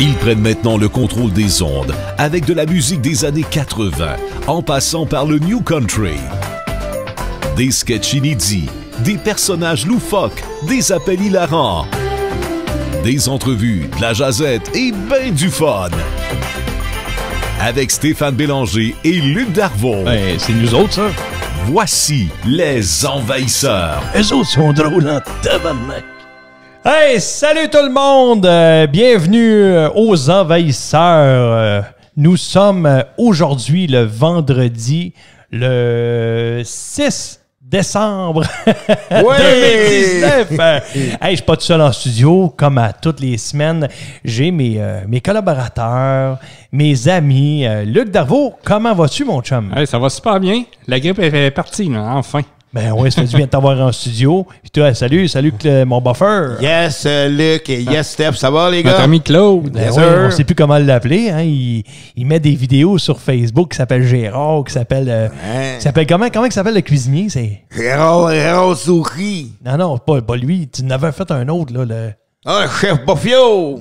Ils prennent maintenant le contrôle des ondes avec de la musique des années 80, en passant par le New Country. Des sketchs inédits, des personnages loufoques, des appels hilarants, des entrevues, de la jasette et ben du fun. Avec Stéphane Bélanger et Luc Darvaux. Ben, c'est nous autres, ça. Voici les Envahisseurs. Eux autres sont drôles en tabarnak. Hey, salut tout le monde! Bienvenue aux Envahisseurs. Nous sommes aujourd'hui le vendredi, le 6 décembre 2019. Hey, je suis pas tout seul en studio, comme à toutes les semaines. J'ai mes collaborateurs, mes amis. Luc Darvaux, comment vas-tu, mon chum? Hey, ça va super bien. La grippe est partie, là, enfin. Ben oui, ça fait du bien de t'avoir en studio. Puis toi, salut mon buffer. Yes, Luc, et yes, Steph, ça va les gars? Notre ami Claude. Ben oui, on sait plus comment l'appeler. Hein. Il met des vidéos sur Facebook qui s'appelle Gérard, qui s'appelle comment il s'appelle le cuisinier? C'est Gérard Souris. Non, pas lui. Tu n'avais fait un autre, là. Ah, le chef Buffio.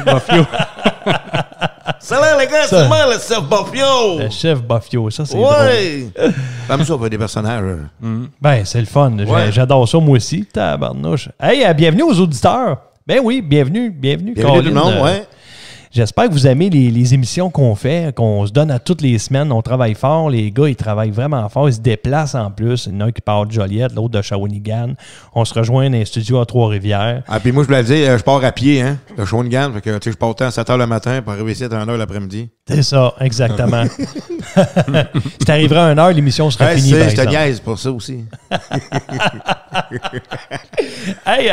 Buffio. Salut les gars, c'est moi le chef Buffio. Le chef Buffio, ça c'est drôle. Ouais. Comme ça, on fait des personnages. Ben, c'est le fun. Ouais. J'adore ça, moi aussi. Tabarnouche. Hey, bienvenue aux auditeurs. Ben oui, bienvenue. Bienvenue tout le monde, ouais. J'espère que vous aimez les émissions qu'on fait, qu'on se donne à toutes les semaines. On travaille fort. Les gars, ils travaillent vraiment fort. Ils se déplacent en plus. Il y en a un qui part de Joliette, l'autre de Shawinigan. On se rejoint dans les studios à Trois-Rivières. Ah, puis moi, je voulais dire, je pars à pied, hein, de Shawinigan. Fait que, tu sais, je pars à 7 h le matin pour arriver ici à 1 h l'après-midi. C'est ça, exactement. Si t'arriverais à 1 h, l'émission serait finie. Je te niaise pour ça aussi. Hey,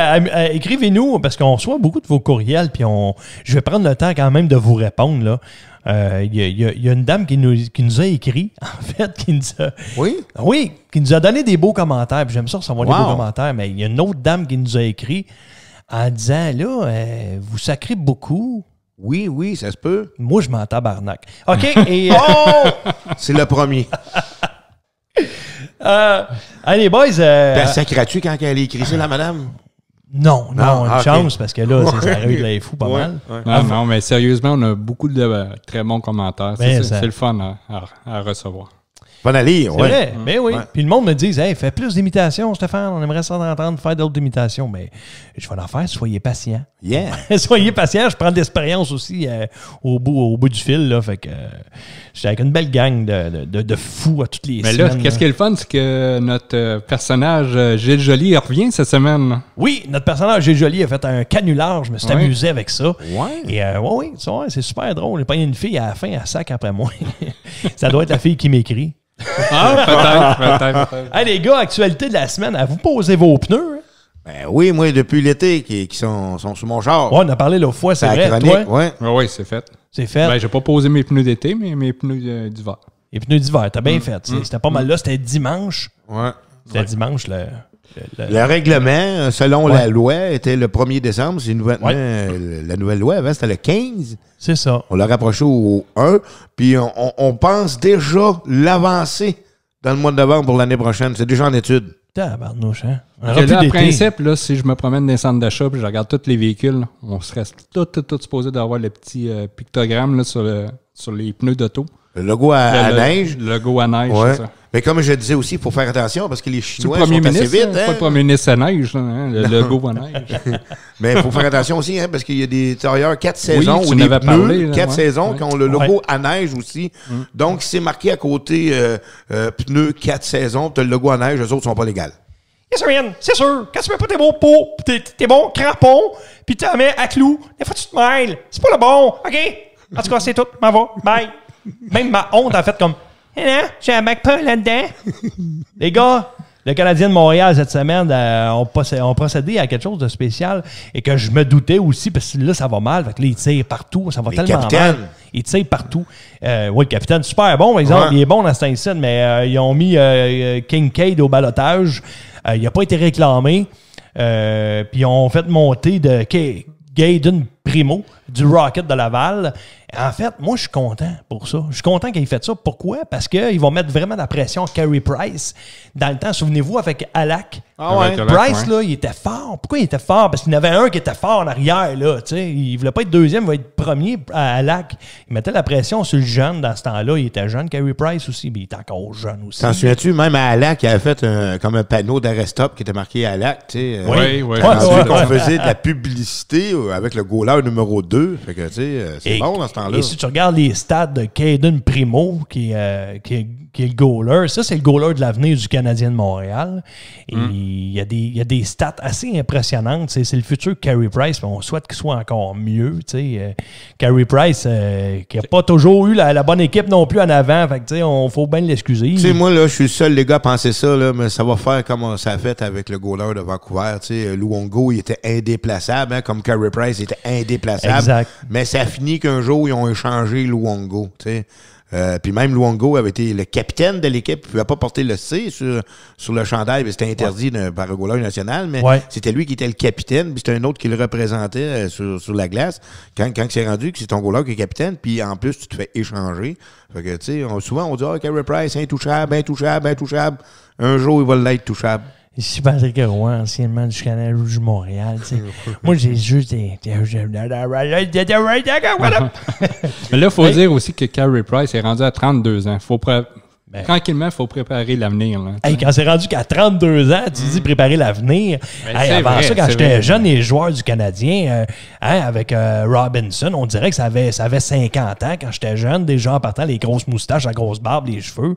écrivez-nous, parce qu'on reçoit beaucoup de vos courriels, puis je vais prendre le temps quand même de vous répondre, là. Il y a une dame qui nous a écrit, en fait, qui nous a... Oui? Oui, qui nous a donné des beaux commentaires, puis j'aime ça recevoir des Wow. beaux commentaires, mais il y a une autre dame qui nous a écrit en disant, là, vous sacrez beaucoup. Oui, ça se peut. Moi, je m'en tabarnak. OK, et... Oh! C'est le premier. Allez, boys... T'as sacré-tu quand elle a écrit ça, la madame? Non, une OK. chance, parce que là, ça arrive de la fou pas mal. Ouais. Non, mais sérieusement, on a beaucoup de très bons commentaires. Ben, C'est le fun à recevoir. Bonne allée, C'est ouais. vrai, ben oui. Ouais. Puis le monde me dit, hey, fais plus d'imitations, Stéphane, on aimerait ça entendre faire d'autres imitations. Mais je vais en faire, soyez patient. Yeah. Soyez patient, je prends de l'expérience aussi au bout du fil. Là, fait que j'étais avec une belle gang de fous à toutes les Mais semaines. là, qu'est-ce qui est le fun, c'est que notre personnage Gilles Joly revient cette semaine. Là. Oui, notre personnage Gilles Joly a fait un canular, je me suis amusé avec ça. Ouais. Et oui, c'est super drôle. J'ai pogné une fille à la fin, à sac après moi. Ça doit être la fille qui m'écrit. Ah, peut-être. Hey les gars, actualité de la semaine, à vous poser vos pneus. Hein? Ben oui, moi, depuis l'été, qui sont sous mon char. Ouais, on a parlé l'autre fois, c'est la vrai. chronique, Toi, ouais. Oui, c'est fait. c'est fait. Ben, j'ai pas posé mes pneus d'été, mais mes pneus d'hiver. Les pneus d'hiver, t'as bien fait. C'était pas mal là, c'était dimanche. Ouais. C'était dimanche, Le règlement, selon la loi, était le 1er décembre. C'est la nouvelle loi. Avant, c'était le 15. C'est ça. On l'a rapproché au 1. Puis on pense déjà l'avancer dans le mois de novembre pour l'année prochaine. C'est déjà en étude. Tabarnouche, hein? On Là, aura plus en d'été. principe, là, si je me promène dans les centres d'achat et je regarde tous les véhicules, là, on serait tout supposé d'avoir le petit pictogramme là, sur les pneus d'auto. Le logo à neige. Le logo à neige, Ouais. c'est ça. Mais comme je disais aussi, il faut faire attention parce que les C'est le Chinois premier sont assez ministre, vite. c'est pas le premier ministre à neige, là, hein, le logo à neige. Mais il faut faire attention aussi, hein, parce qu'il y a des tailleurs 4 saisons tu ou des n'avais pneus parlé, là, 4 ouais. saisons Ouais. qui ont le logo à neige aussi. Donc, c'est marqué à côté pneus 4 saisons, tu as le logo à neige, eux autres sont pas légaux. Yes, Ryan, c'est sûr. Quand tu mets pas tes bons pots, tes bons crampons, puis tu en mets à clous, des fois tu te mêles. C'est pas le bon, OK? En tout cas, c'est tout. M'en va. Bye. Même ma honte a fait comme, j'ai un backpack là-dedans. Les gars, le Canadien de Montréal cette semaine ont procédé à quelque chose de spécial et que je me doutais aussi, parce que là, ça va mal. Fait que là, ils tirent partout. Ça va Les tellement capitaines. mal. Ils tirent partout. Oui, le capitaine, super bon, par exemple. Ouais. Il est bon dans cet instant, mais ils ont mis Kincaid au balotage. Il n'a pas été réclamé. Puis ils ont fait monter de Gaydon Primo du Rocket de Laval. En fait, moi, je suis content pour ça. Je suis content qu'il ait fait ça. Pourquoi? Parce qu'ils vont mettre vraiment de la pression à Carey Price. Dans le temps, souvenez-vous, avec Alak. Ah ouais. Price, là, il était fort. Pourquoi il était fort? Parce qu'il y en avait un qui était fort en arrière, là. Tu sais, il voulait pas être deuxième, il voulait être premier à Alak. Il mettait la pression sur le jeune dans ce temps-là. Il était jeune, Carey Price aussi, mais il était encore jeune aussi. T'en souviens-tu, même à Alak, il avait fait comme un panneau d'arrêt-stop qui était marqué Alak, tu sais. Oui. On faisait de la publicité avec le goaler numéro 2. Fait que, tu sais, c'est bon dans ce temps-là. Et si tu regardes les stats de Caden Primo, qui est le goaler, ça, c'est le goaler de l'avenir du Canadien de Montréal. Et il y a des stats assez impressionnantes. C'est le futur Carey Price, mais on souhaite qu'il soit encore mieux. Carey Price, qui n'a pas toujours eu la bonne équipe non plus en avant. Fait que, on faut bien l'excuser. Tu sais, moi, là, je suis le seul, les gars, à penser ça, là, mais ça va faire comme ça a fait avec le goaler de Vancouver. Tu sais, Luongo, il était indéplaçable, hein, comme Carey Price, il était indéplaçable. Exact. Mais ça a fini qu'un jour, ils ont échangé Luongo, tu sais. Puis même Luongo avait été le capitaine de l'équipe. Il ne pouvait pas porter le C sur le chandail. C'était interdit par le goaler national, mais c'était lui qui était le capitaine. Puis c'était un autre qui le représentait sur la glace. Quand c'est rendu que c'est ton goaler qui est capitaine, puis en plus, tu te fais échanger. Fait que, tu sais, souvent, on dit « Ah, Carey Price, intouchable, intouchable, intouchable. » Un jour, il va l'être touchable. Ici, Patrick Roy, anciennement du Canal Rouge Montréal. Moi, j'ai juste des. Mais là, il faut dire aussi que Carey Price est rendu à 32 ans. Tranquillement, il faut préparer l'avenir. Hey, quand c'est rendu qu'à 32 ans, tu dis préparer l'avenir. Hey, avant vrai, ça, quand j'étais vrai. jeune, les joueurs du Canadien, avec Robinson, on dirait que ça avait 50 ans quand j'étais jeune. Déjà en partant, les grosses moustaches, la grosse barbe, les cheveux.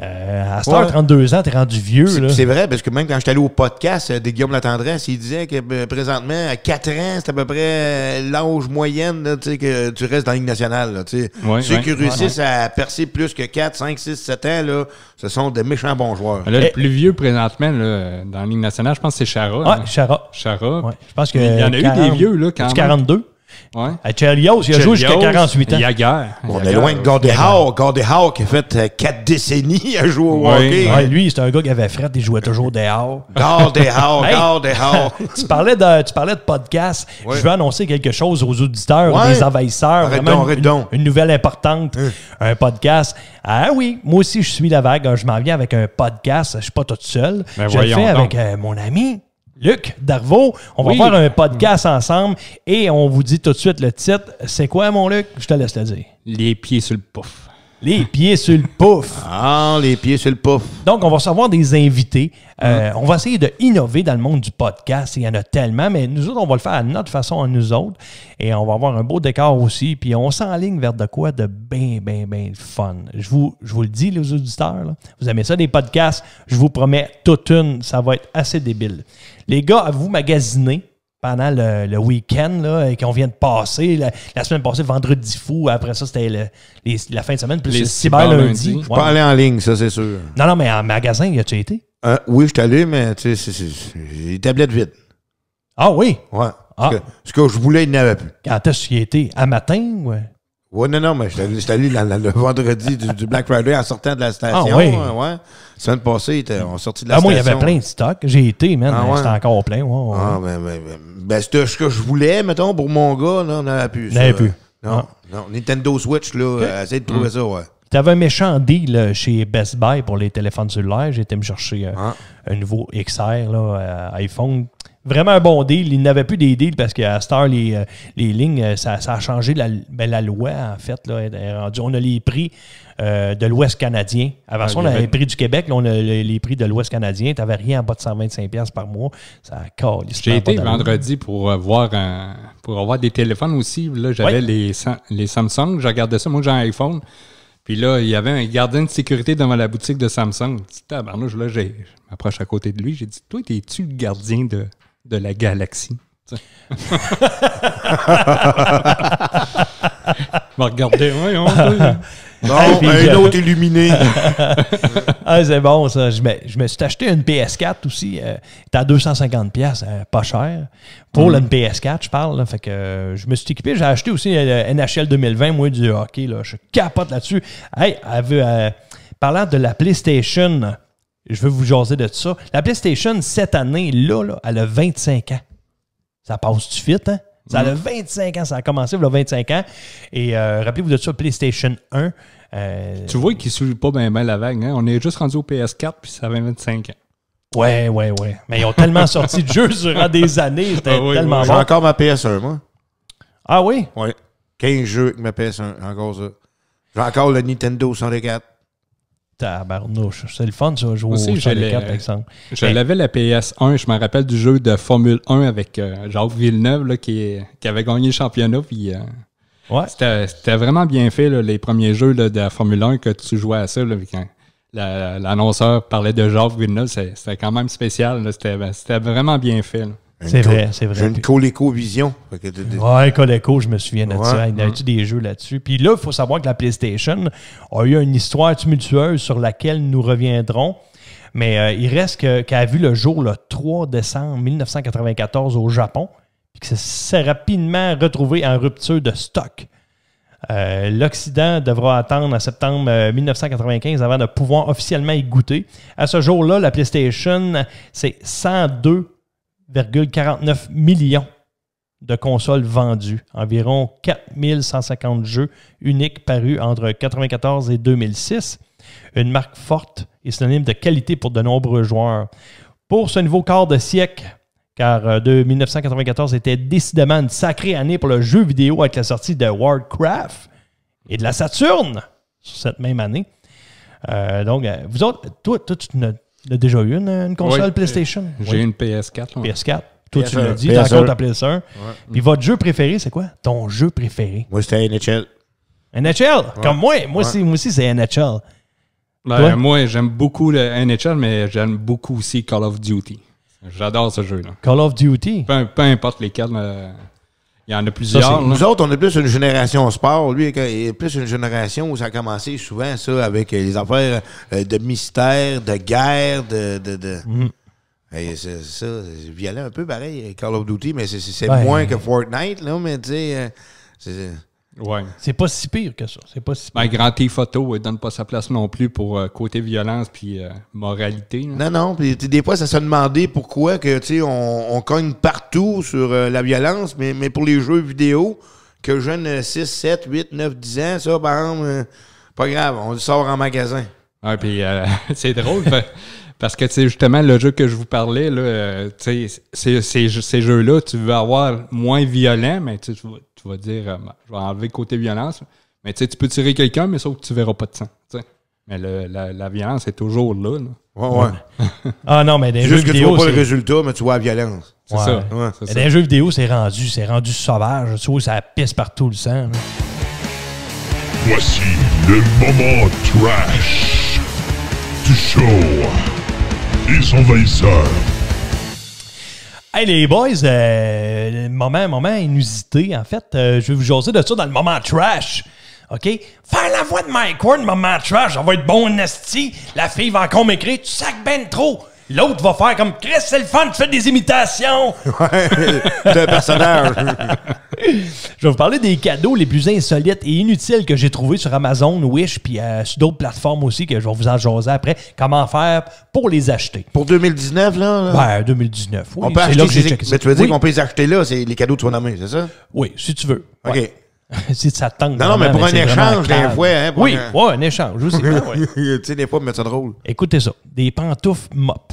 À cette heure, 32 ans, t'es rendu vieux. C'est vrai, parce que même quand j'étais allé au podcast de Guillaume Latendresse, il disait que présentement, à 4 ans, c'est à peu près l'âge moyenne là, que tu restes dans la Ligue nationale. Là, ceux qui réussissent à percer plus que 4, 5, 6, 7 ans, là, ce sont des méchants bons joueurs. Là, le plus vieux présentement là, dans la Ligue nationale, je pense que c'est Chara. Oui, Chara. Ouais, je pense il y en a eu des vieux là, quand même. 42. Ouais. Chelios, il a joué jusqu'à 48 ans. Jagger. On est loin de Gordie Howe. Gordie Howe qui a fait 4 décennies à jouer au hockey. Ouais, lui, c'est un gars qui avait fret, il jouait toujours dehors. Gordie Howe, Gordie Howe. Tu parlais de podcast. Je veux annoncer quelque chose aux auditeurs, des envahisseurs. Arrête donc. Une nouvelle importante, un podcast. Ah oui, moi aussi, je suis la vague. Je m'en viens avec un podcast. Je ne suis pas toute seule. Je le fais avec mon ami Luc Darvaux. On va faire un podcast ensemble et on vous dit tout de suite le titre. C'est quoi, mon Luc? Je te laisse le dire. Les pieds sur le pouf. Les pieds sur le pouf. Ah, les pieds sur le pouf. Donc, on va recevoir des invités. On va essayer d'innover dans le monde du podcast. Il y en a tellement, mais nous autres, on va le faire à notre façon, à nous autres. Et on va avoir un beau décor aussi. Puis on s'enligne vers de quoi de bien fun. Je vous le dis, les auditeurs. Là, vous aimez ça, des podcasts? Je vous promets, toute une, ça va être assez débile. Les gars, à vous magasiner pendant le week-end là, qu'on vient de passer. La semaine passée, le vendredi fou. Après ça, c'était la fin de semaine. Plus les le cyber lundi. Je peux pas aller en ligne, ça, c'est sûr. Non, mais en magasin, y a-tu été? Oui, je suis allé, mais tu sais, c'est les tablettes vides. Ah oui? Ouais. Ce que je voulais, il n'y en avait plus. Quand est-ce qu'il y a été? À matin? Ouais. Oui, non, mais j'étais allé le vendredi du Black Friday en sortant de la station. Ah oui? Ouais. La semaine passée, on est sorti de la station. Moi, il y avait plein de stocks. J'ai été, man. C'était encore plein. Ouais. Ah, ben, c'était ce que je voulais, mettons, pour mon gars, là, on n'avait plus. Non. Nintendo Switch, là, essaye de trouver ça, ouais. Tu avais un méchant deal chez Best Buy pour les téléphones cellulaires. J'ai été me chercher un nouveau XR, là, iPhone. Vraiment un bon deal. Il n'avait plus des deals parce qu'à Star, les lignes, ça a changé la loi, en fait. Là, on a les prix de l'Ouest canadien. Avant ça, on avait les prix du Québec. Là, on a les prix de l'Ouest canadien. Tu n'avais rien en bas de 125$ par mois. Ça calisse. J'ai été vendredi pour avoir des téléphones aussi. Là, j'avais les Samsung. Je regardais ça. Moi, j'ai un iPhone. Puis là, il y avait un gardien de sécurité devant la boutique de Samsung. Je m'approche à côté de lui. J'ai dit, toi, es-tu le gardien de la galaxie? Il m'a regardé. Bon, un autre illuminé. C'est bon, ça. Je me suis acheté une PS4 aussi. C'était à 250$, pas cher. Pour une PS4, je parle. Là, fait que je me suis équipé. J'ai acheté aussi le NHL 2020, moi, du hockey. Là, je capote là-dessus. Hey, parlant de la PlayStation, je veux vous jaser de ça. La PlayStation, cette année, là, elle a 25 ans. Ça passe-tu vite, hein? Ça a 25 ans, ça a commencé il y a 25 ans. Et rappelez-vous de ça, PlayStation 1. Tu vois qu'ils ne suivent pas bien la vague. Hein? On est juste rendu au PS4, puis ça avait 25 ans. Ouais. Mais ils ont tellement sorti de jeux durant des années. C'était tellement bon. J'ai encore ma PS1, moi. Ah oui? Oui. 15 jeux avec ma PS1, encore ça. J'ai encore le Nintendo 64. Tabarnouche. C'est le fun, ça, jouer au 64, par exemple. L'avais la PS1. Je me rappelle du jeu de Formule 1 avec Jacques Villeneuve là, qui avait gagné le championnat. Puis, c'était vraiment bien fait, là, les premiers jeux là, de la Formule 1 que tu jouais à ça. Là, quand l'annonceur parlait de Jacques Villeneuve, c'était quand même spécial. C'était vraiment bien fait. Là. C'est vrai. J'ai une ColecoVision. Ouais, Coleco, je me souviens de ça. Il y avait des jeux là-dessus. Puis là, il faut savoir que la PlayStation a eu une histoire tumultueuse sur laquelle nous reviendrons. Mais il reste qu'elle a vu le jour le 3 décembre 1994 au Japon, puis que ça s'est rapidement retrouvé en rupture de stock. L'Occident devra attendre en septembre 1995 avant de pouvoir officiellement y goûter. À ce jour-là, la PlayStation, c'est 102,49 millions de consoles vendues. Environ 4150 jeux uniques parus entre 1994 et 2006. Une marque forte et synonyme de qualité pour de nombreux joueurs. Pour ce nouveau quart de siècle, car de 1994 était décidément une sacrée année pour le jeu vidéo avec la sortie de Warcraft et de la Saturn cette même année. Donc, vous autres, toi tu as déjà eu une console PlayStation? J'ai une PS4. Ouais. PS4. Toi, tu l'as dit, t'as encore ta PlayStation. Ouais. Puis votre jeu préféré, c'est quoi? Ton jeu préféré? Moi, c'était NHL. NHL? Ouais. Comme moi aussi, c'est NHL. Moi, j'aime beaucoup le NHL, mais j'aime beaucoup aussi Call of Duty. J'adore ce jeu-là. Call of Duty? Peu importe lesquels, il y en a plusieurs. Nous autres, on est plus une génération sport. Lui, il est plus une génération où ça a commencé souvent, ça, avec les affaires de mystère, de guerre, Hey, c'est violent un peu pareil, Call of Duty, mais c'est moins que Fortnite, là, mais tu sais, c'est pas si pire que ça. C'est pas si pire. Grand Theft Auto, il donne pas sa place non plus pour côté violence puis moralité. Là. Non, puis des fois, ça se demandait pourquoi que, tu sais, on cogne partout sur la violence, mais pour les jeux vidéo, que jeunes 6, 7, 8, 9, 10 ans, ça, par exemple, pas grave, on le sort en magasin. Ouais, puis c'est drôle, parce que, tu sais, justement, le jeu que je vous parlais, là, tu sais, ces jeux-là, tu veux avoir moins violent, mais tu vas dire, je vais enlever le côté violence. Mais tu sais, tu peux tirer quelqu'un, mais sauf que tu verras pas de sang. T'sais. Mais la violence est toujours là. Ouais. Ah non, mais dans les jeux vidéo. Tu vois pas le résultat, mais tu vois la violence. C'est ça. Ouais. Dans les jeux vidéo, c'est rendu sauvage. Tu vois, ça pisse partout le sang. Là. Voici le moment trash du show. Les envahisseurs. Hey les boys, moment inusité, en fait. Je vais vous jaser de ça dans le moment trash. OK? Faire la voix de Mike Ward, moment trash, ça va être bon nasty. La fille va encore m'écrire, tu sacs ben trop. L'autre va faire comme Chris, c'est le fun, tu fais des imitations. Ouais, de personnage. Je vais vous parler des cadeaux les plus insolites et inutiles que j'ai trouvés sur Amazon, Wish, puis sur d'autres plateformes aussi que je vais vous en jaser après. Comment faire pour les acheter. Pour 2019, là? Ben, 2019, oui. On peut acheter mais tu veux dire qu'on peut les acheter là, c'est les cadeaux de ton ami, c'est ça? Oui, si tu veux. OK. Ouais. Si ça te tente. Non, mais pour un échange, des fois. Hein, oui, un échange aussi. Tu sais, des fois, mettre ça drôle. Écoutez ça. Des pantoufles mop.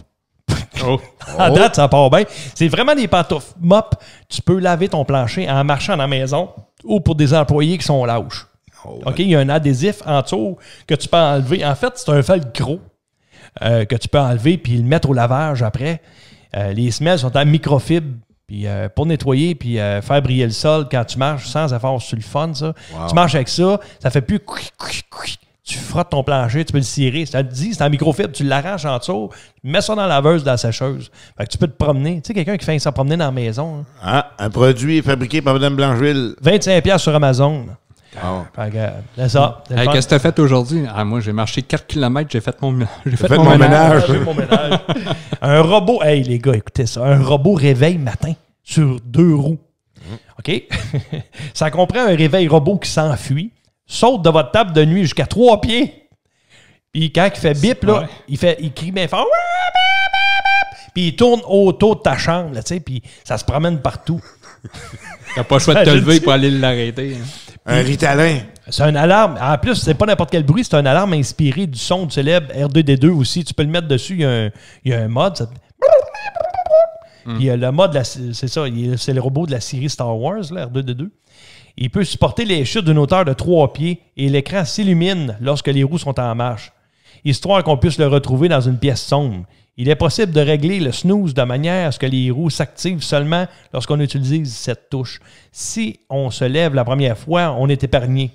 Oh. À date, ça part bien. C'est vraiment des pantoufles mop. Tu peux laver ton plancher en marchant dans la maison ou pour des employés qui sont lâches. OK? Il y a un adhésif en dessous que tu peux enlever. En fait, c'est un velcro que tu peux enlever puis le mettre au lavage après. Les semelles sont en microfibre. Puis pour nettoyer puis faire briller le sol quand tu marches sans effort, c'est le fun, ça. Wow. Tu marches avec ça, ça fait plus... Tu frottes ton plancher, tu peux le cirer. Ça te dit, c'est en microfibre, tu l'arraches en dessous, tu mets ça dans la laveuse, dans la sécheuse. Fait que tu peux te promener. Tu sais, quelqu'un qui fait ça promener dans la maison. Hein. Ah, un produit fabriqué par Mme Blancheville. 25$ sur Amazon. Oh. Fait que, c'est ça. Hey, qu'est-ce que tu as fait aujourd'hui? Ah, moi, j'ai marché 4 km, j'ai fait mon ménage. J'ai mon ménage. Un robot, hey les gars, écoutez ça. Un robot réveil matin sur 2 roues. OK? Ça comprend un réveil robot qui s'enfuit, saute de votre table de nuit jusqu'à 3 pieds. Puis quand il fait bip, là, il crie bien fort. puis il tourne autour de ta chambre, tu sais, puis ça se promène partout. T'as pas le choix de te lever pour aller l'arrêter. Hein. Un Ritalin. C'est une alarme. En plus, c'est pas n'importe quel bruit, c'est une alarme inspirée du son du célèbre R2D2 aussi. Tu peux le mettre dessus, il y a un mode. Puis le mode, c'est ça, c'est le robot de la série Star Wars, là, R2D2. Il peut supporter les chutes d'une hauteur de 3 pieds et l'écran s'illumine lorsque les roues sont en marche, histoire qu'on puisse le retrouver dans une pièce sombre. Il est possible de régler le snooze de manière à ce que les roues s'activent seulement lorsqu'on utilise cette touche. Si on se lève la première fois, on est épargné.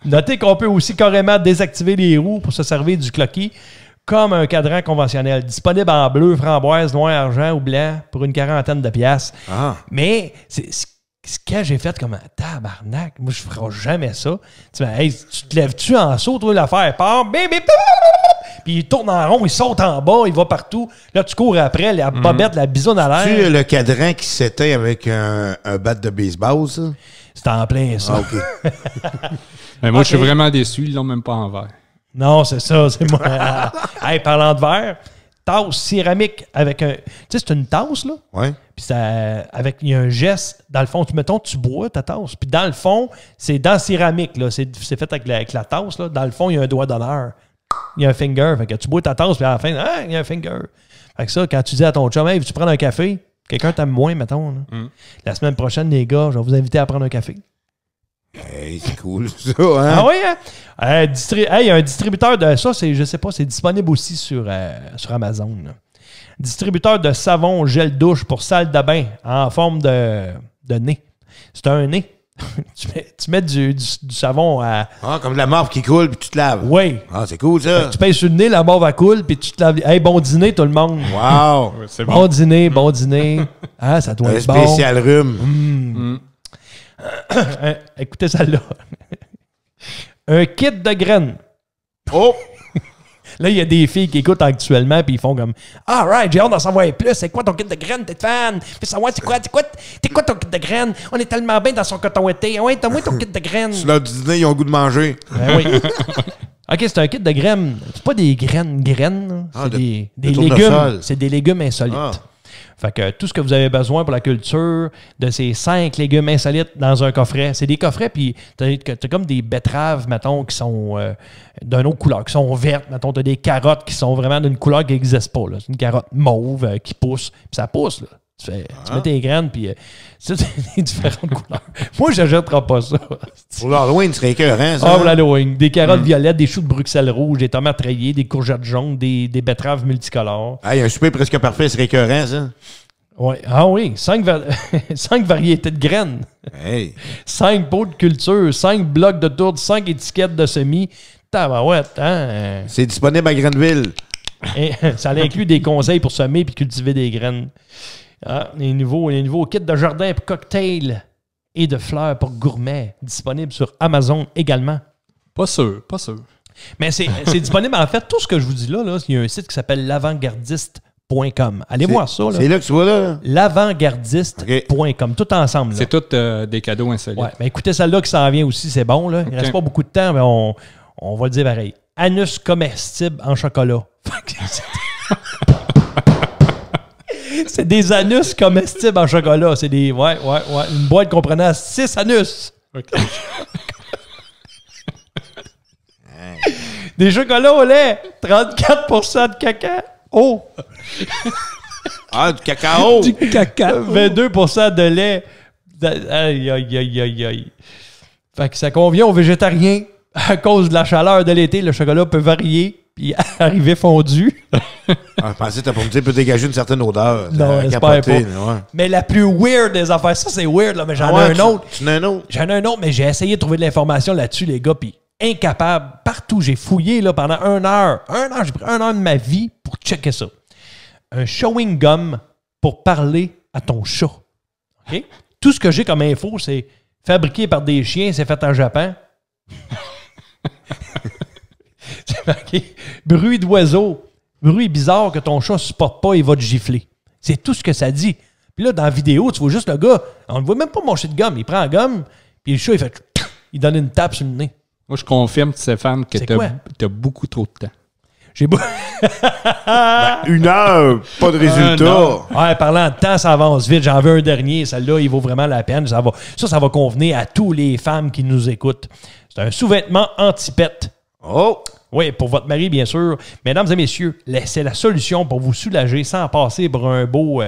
Notez qu'on peut aussi carrément désactiver les roues pour se servir du cloquet comme un cadran conventionnel, disponible en bleu, framboise, noir, argent ou blanc pour une quarantaine de piastres. Ah. Mais c'est ce que j'ai fait comme un tabarnak. Moi, je ne ferai jamais ça. Tu dis, hey, tu te lèves-tu en saut, toi, l'affaire part, puis il tourne en rond, il saute en bas, il va partout. Là, tu cours après, la bobette, la bisoune à l'air. Tu le cadran qui s'éteint avec un bat de baseball, ça? C'est en plein, ça. Ah, OK. Mais moi, je suis vraiment déçu. Ils l'ont même pas en verre. Non, c'est ça. C'est moi. Hey, parlant de verre, tasse céramique avec un... Tu sais, c'est une tasse, là. Oui. Puis il y a un geste. Dans le fond, tu bois ta tasse. Puis dans le fond, c'est dans céramique, là. C'est fait avec la tasse, là. Dans le fond, il y a un doigt d'honneur. Il y a un finger. Fait que tu bois ta tasse, puis à la fin, il y a un finger. Fait que ça, quand tu dis à ton chum, hey, veux-tu prendre un café? Quelqu'un t'aime moins, mettons. La semaine prochaine, les gars, je vais vous inviter à prendre un café. Hey, c'est cool, ça, hein? Ah oui, hein? Un distributeur de ça, je sais pas, c'est disponible aussi sur Amazon. Là. Distributeur de savon gel douche pour salle de bain en forme de nez. C'est un nez. tu mets du savon à... Ah, comme de la morve qui coule, puis tu te laves. Oui. Ah, c'est cool, ça. Tu pèses sur le nez, la morve à coule, puis tu te laves. Hey, bon dîner, tout le monde. Wow. C'est bon dîner, bon dîner. Ah, ça doit être bon. Un spécial rhume. Écoutez celle-là. Un kit de graines. Oh! Là, il y a des filles qui écoutent actuellement puis ils font comme « Ah, right, j'ai hâte d'en savoir plus. C'est quoi ton kit de graines? T'es fan? Fais savoir c'est quoi ton kit de graines? On est tellement bien dans son coton été. Ouais, t'as-moi ton kit de graines. » Sur l'heure du dîner, ils ont le goût de manger. Ben oui. OK, c'est un kit de graines. C'est pas des graines. C'est des légumes. C'est des légumes insolites. Ah. Fait que tout ce que vous avez besoin pour la culture de ces 5 légumes insolites dans un coffret. C'est des coffrets, puis t'as comme des betteraves, mettons, qui sont d'une autre couleur, qui sont vertes. Mettons, t'as des carottes qui sont vraiment d'une couleur qui n'existe pas. C'est une carotte mauve qui pousse, puis ça pousse, là. Tu mets tes graines, puis c'est des différentes couleurs. Moi, je n'achèterai pas ça. Pour l'Halloween, ce serait écœurant, ça. Ah, pour l'Halloween. Des carottes violettes, des choux de Bruxelles rouges, des tomates rayées, des courgettes jaunes, des betteraves multicolores. Ah, un souper presque parfait, ce serait écœurant, ça. Ouais. Ah oui, 5 variétés de graines. Hey. 5 pots de culture, 5 blocs de tourte, 5 étiquettes de semis. Tabarouette, hein? C'est disponible à Grenville. Et ça inclut des conseils pour semer et cultiver des graines. Ah, les nouveaux kits de jardin pour cocktails et de fleurs pour gourmets, disponibles sur Amazon également. Pas sûr. Mais c'est disponible, en fait, tout ce que je vous dis là, il y a un site qui s'appelle l'avantgardiste.com. Allez voir ça. Là. C'est là que tu vois là? L'avantgardiste.com, tout ensemble. Là. C'est tout des cadeaux insolites. Ouais, mais écoutez, celle-là qui s'en vient aussi, c'est bon. Là. Il ne reste pas beaucoup de temps, mais on va le dire pareil. Anus comestible en chocolat. C'est des anus comestibles en chocolat. C'est des. Ouais. Une boîte comprenant 6 anus. Okay. Des chocolats au lait. 34% de caca. Oh! Ah, du cacao! Du cacao. 22% de lait. Aïe. Fait que ça convient aux végétariens. À cause de la chaleur de l'été, le chocolat peut varier puis arriver fondu. Je pensais que t'as pas me dire peut dégager une certaine odeur. Non, j'espère pas. Ouais. Mais la plus weird des affaires, ça c'est weird, là, mais j'en ai un autre. Tu en as un autre? J'en ai un autre, mais j'ai essayé de trouver de l'information là-dessus, les gars, puis incapable. Partout, j'ai fouillé là, pendant 1 heure. J'ai pris 1 heure de ma vie pour checker ça. Un chewing gum pour parler à ton chat. Okay? Tout ce que j'ai comme info, c'est fabriqué par des chiens, c'est fait en Japon. C'est marqué bruit d'oiseau, bruit bizarre que ton chat ne supporte pas et va te gifler. C'est tout ce que ça dit. Puis là, dans la vidéo, tu vois juste le gars, on ne voit même pas manger de gomme. Il prend la gomme, puis le chat, il donne une tape sur le nez. Moi, je confirme, Stéphane, que tu as beaucoup trop de temps. J'ai beau... Une heure, pas de résultat. Ouais, parlant de temps, ça avance vite. J'en veux un dernier. Celle-là, il vaut vraiment la peine. Ça va convenir à toutes les femmes qui nous écoutent. C'est un sous-vêtement anti-pète. Oh! Oui, pour votre mari, bien sûr. Mesdames et messieurs, c'est la solution pour vous soulager sans passer pour un beau...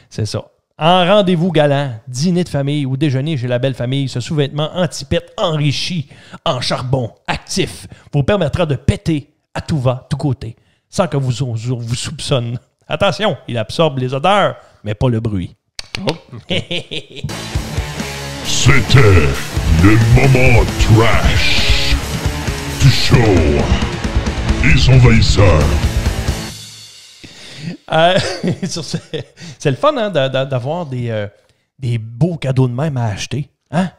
c'est ça. En rendez-vous galant, dîner de famille ou déjeuner chez la belle famille, ce sous-vêtement anti-pète enrichi en charbon actif vous permettra de péter à tout va, tout côté, sans que vous soupçonne. Attention, il absorbe les odeurs, mais pas le bruit. Oh. C'était le moment trash du show des envahisseurs. C'est le fun hein, d'avoir des beaux cadeaux de même à acheter. Hein?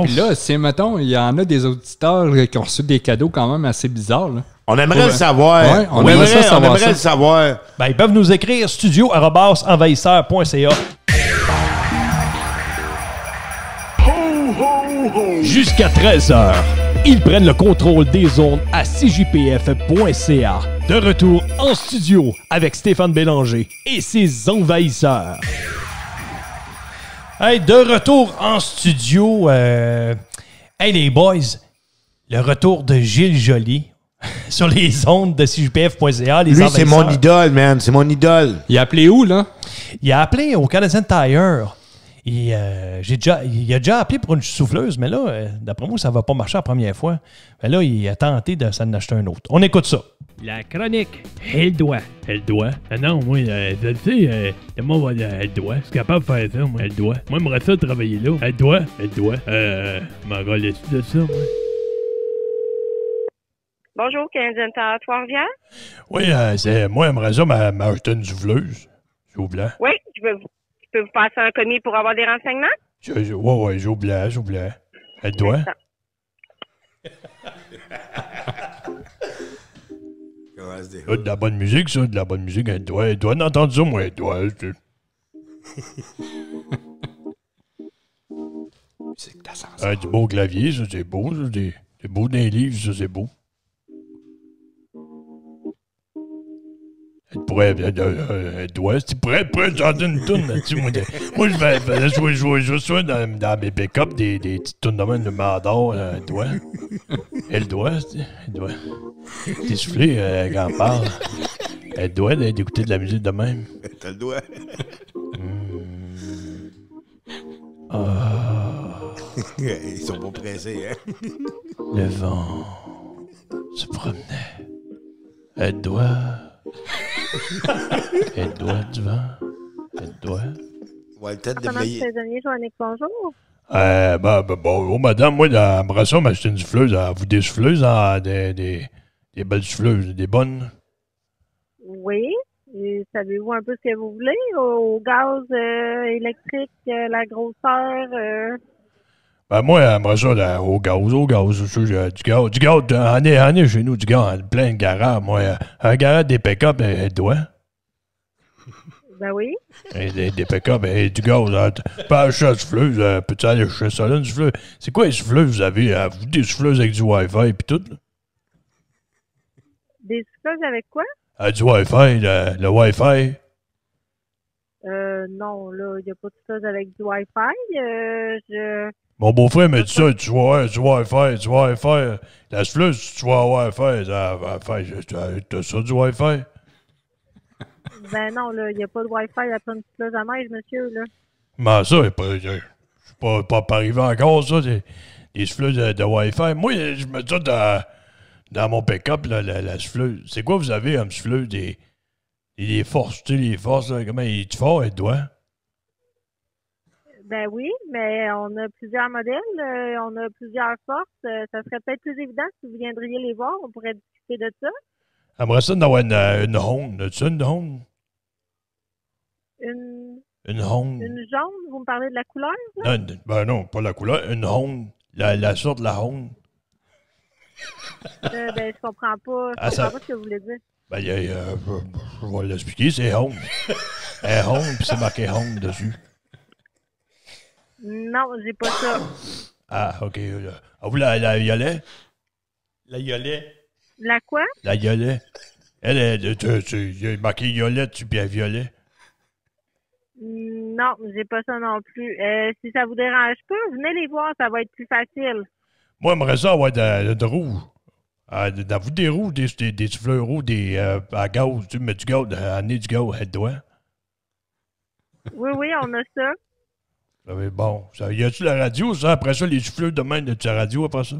Puis là, si, mettons, il y en a des auditeurs qui ont reçu des cadeaux quand même assez bizarres. Là. On aimerait le savoir. Ouais, on aimerait le savoir. Ben, ils peuvent nous écrire studio@envahisseur.ca. Jusqu'à 13h, ils prennent le contrôle des ondes à cjpf.ca. De retour en studio avec Stéphane Bélanger et ses envahisseurs. Hey, de retour en studio. Hey, les boys, le retour de Gilles Joly sur les ondes de cjpf.ca. Lui, c'est mon idole, man. C'est mon idole. Il a appelé où, là? Il a appelé au Canadian Tire. Il a déjà appelé pour une souffleuse, mais là, d'après moi, ça va pas marcher la première fois. Mais là, il a tenté de s'en acheter un autre. On écoute ça. La chronique, elle doit. Elle doit? Ah non, moi, je le sais, moi, elle doit. Je suis capable de faire ça, moi. Elle doit. Moi, j'aimerais ça travailler là. Elle doit. Elle doit. M'en laisser de ça, moi. Bonjour, Canadian Tire Trois-Rivières. Oui, c'est moi, j'aimerais ça m'acheter une souffleuse, s'il vous plaît. Oui, je peux vous passer un commis pour avoir des renseignements? Oui, s'il vous plaît. Elle doit. De la bonne musique, ça, de la bonne musique. Elle doit entendre ça, moi, elle doit. Du beau clavier, ça, c'est beau, ça. C'est beau dans les livres, ça, c'est beau. Elle doit. Tu pourrais chanter une toune là-dessus. Moi, je jouer dans mes pick-up des petites tounes de même de Mandor. Elle doit. Elle doit. T'es soufflé quand elle parle. Elle doit d'écouter de la musique de même. T'as le doigt. Ils sont pas pressés, hein? Le vent se promenait. Elle doit. Elle doit du vent. Elle doit. Ouais, peut-être Pendant saisonnier, Joannick, bonjour. Bon, madame, moi, j'aimerais ça m'acheter une souffleuse. Vous des souffleuses, des belles souffleuses, des bonnes? Oui. Et savez-vous un peu ce que vous voulez? Au gaz électrique, la grosseur? Moi, j'aimerais ça là, au gaz. Du gaz, en est chez nous, du gaz, plein de garage. Moi, un garage des pick-up, elle doit. Ben oui. Des pick-up, du gaz. Pas acheter la souffleuse, peux-tu aller chercher ça là, une souffleuse? C'est quoi les souffleuses vous avez? Vous des souffleuses avec du Wi-Fi et tout, là? Des souffleuses avec quoi? Du Wi-Fi, le Wi-Fi. Non, là, il n'y a pas de souffleuse avec du Wi-Fi. Mon beau-frère m'a dit ça, tu vois, du Wi-Fi. La souffleuse, tu vois, Wi-Fi, t'as ça, du Wi-Fi? Ben non, là, il n'y a pas de Wi-Fi après une souffleuse à neige, monsieur, là. Mais ça, je suis pas arrivé encore, ça, des souffleuses de Wi-Fi. Moi, je me dis dans mon pick-up, la souffleuse. C'est quoi vous avez comme souffleuse? Des forces, tu sais, les forces, là, comment il est fort, elle doit? Ben oui, mais on a plusieurs modèles, on a plusieurs forces. Ça serait peut-être plus évident si vous viendriez les voir, on pourrait discuter de ça. J'aimerais ça d'avoir une Honde. As-tu une Honde? Une Honde. Une jaune? Vous me parlez de la couleur, là? Non, pas la couleur. Une Honde. La sorte de la Honde. Je comprends pas. Je comprends pas ce que vous voulez dire. Je vais l'expliquer, c'est Honde. Honde, puis c'est marqué Honde dessus. Non, j'ai pas ça. Ah, OK. Vous, la violet? La violet. La quoi? La violet. Il y a marqué Yolette, tu bien violet. Non, j'ai pas ça non plus. Si ça vous dérange pas, venez les voir, ça va être plus facile. Moi, j'aimerais ça avoir de roux. Vous des roux, des souffleurs roux, à gaz, tu mets du gaz, à nez du gaz, à doigt. Oui, on a ça. Bon, y a-tu la radio, ça? Après ça, les souffleurs de main, y a la radio après ça?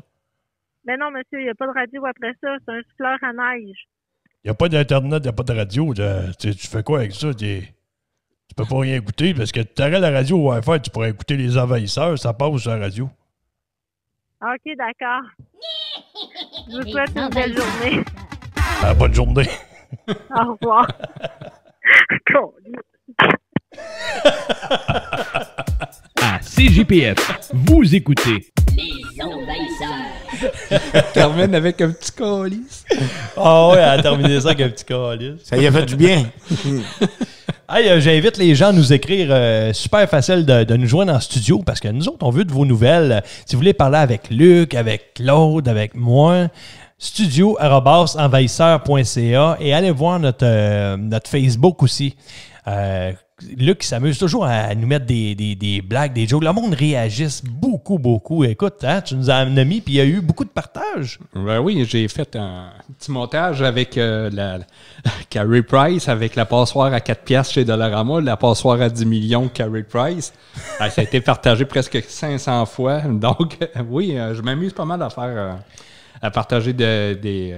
Ben non, monsieur, il n'y a pas de radio après ça. C'est un souffleur à neige. Il n'y a pas d'Internet, il n'y a pas de radio. Tu fais quoi avec ça? Tu peux pas rien écouter parce que tu aurais la radio au Wi-Fi, tu pourrais écouter les envahisseurs, ça passe sur la radio. OK, d'accord. Je vous souhaite une belle journée. Bonne journée. Au revoir. À CJPF, vous écoutez Les Envahisseurs. Termine avec un petit calice. Ah ouais, elle a terminé ça avec un petit calice. Ça y a fait du bien. Hey, j'invite les gens à nous écrire. Super facile de nous joindre en studio parce que nous autres, on veut de vos nouvelles. Si vous voulez parler avec Luc, avec Claude, avec moi, studio@envahisseur.ca et allez voir notre Facebook aussi. Luc s'amuse toujours à nous mettre des blagues, des jokes. Le monde réagisse beaucoup. Écoute, hein, tu nous as mis, puis il y a eu beaucoup de partages. Ben oui, j'ai fait un petit montage avec Carey Price, avec la passoire à 4 piastres chez Dollarama, la passoire à 10 millions Carey Price. Ça a été partagé presque 500 fois. Donc, oui, je m'amuse pas mal à partager des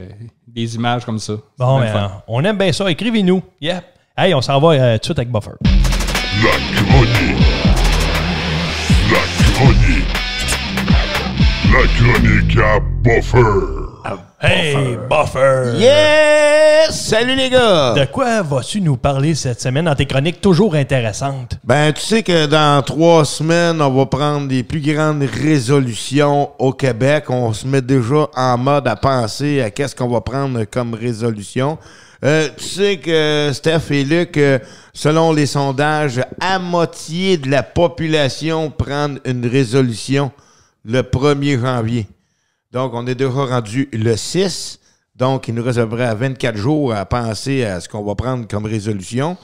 images comme ça. Bon, on aime bien ça. Écrivez-nous. Yeah. Hey, on s'en va tout de suite avec Buffer. La chronique à Buffer. Hey, Buffer! Yes! Salut les gars! De quoi vas-tu nous parler cette semaine dans tes chroniques toujours intéressantes? Ben, tu sais que dans 3 semaines, on va prendre les plus grandes résolutions au Québec. On se met déjà en mode à penser à qu'est-ce qu'on va prendre comme résolution. Tu sais que Steph et Luc, selon les sondages, à moitié de la population prend une résolution le 1er janvier. Donc, on est déjà rendu le 6. Donc, il nous reste à peu près à 24 jours à penser à ce qu'on va prendre comme résolution.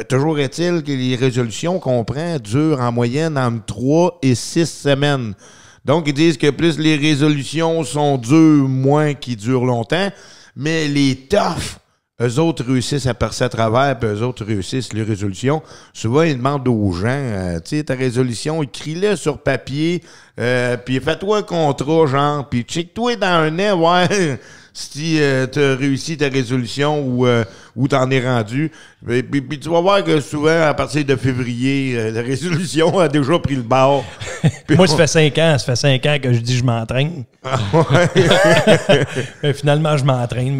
Toujours est-il que les résolutions qu'on prend durent en moyenne entre 3 et 6 semaines. Donc, ils disent que plus les résolutions sont dures, moins qu'ils durent longtemps. Mais les toughs, eux autres réussissent à passer à travers, puis eux autres réussissent les résolutions. Souvent, ils demandent aux gens, tu sais, ta résolution, écris-le sur papier, puis fais-toi un contrat, genre, puis check-toi dans un an, ouais, si tu as réussi ta résolution ou t'en es rendu. Puis tu vas voir que souvent, à partir de février, la résolution a déjà pris le bord. Moi, ça fait 5 ans que je dis je m'entraîne. Ah ouais. Finalement, je m'entraîne.